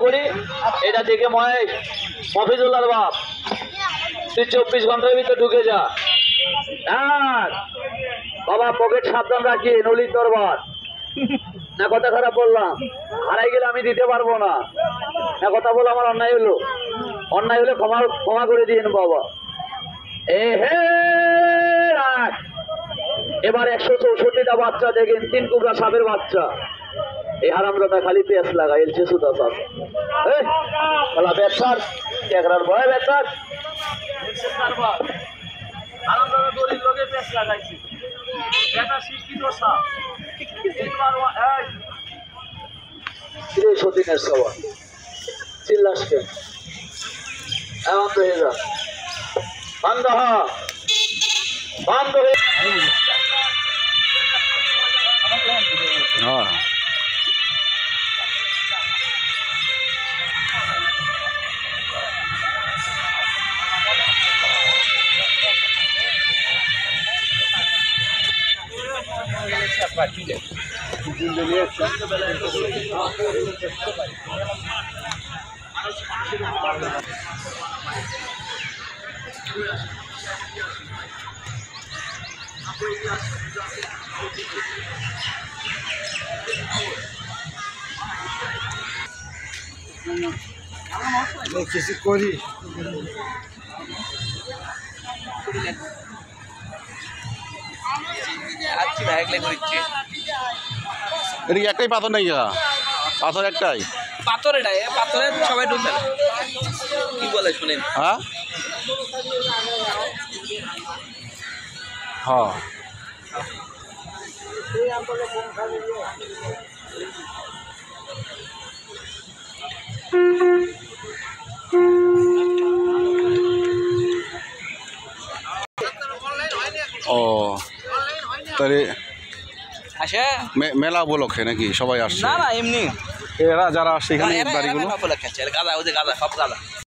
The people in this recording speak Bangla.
করি, এটা দেখে মফিজুল্লাহর বাপ তুই 24 ঘন্টার ভিতরে ঢুকে যা। বাবা পকেট সাবধান রাখি, নলির দরবার না। কথা খারাপ বললাম, হারাই গেলে আমি দিতে পারবো না। না কথা বলে আমার অন্যায় হলো, অন্যায় হলে ক্ষমা করে দিন বাবা। এবার 164টা বাচ্চা দেখেন, 3 কুবরা সাপের বাচ্চা। এই হারামজাদা খালি পেঁচ লাগাই এলছে সুদা চাষ বেচার একরার ভয় বেচার হারামজাদা দড়ির লোকে পেঁচ লাগাইছে। এটা শিক্ষিত সাপ সতীনের সবার চিল্লাসকে এমন তো হয়ে যা বন্ধ বন্ধ হয়ে কিছু করি এটা একটাই পাথর নাই গা, পাথর একটাই পাথর, এটা পাথরে সবাই ঢুকবে না। কি বলে শুনেন? হ্যাঁ হ্যাঁ ও তাহলে মেলা উপলক্ষে নাকি সবাই আসছে? না না, এমনি এরা যারা আসছে এখানে বাড়িগুলো গাঁদা, ওদের গাঁদা, সব গাঁদা।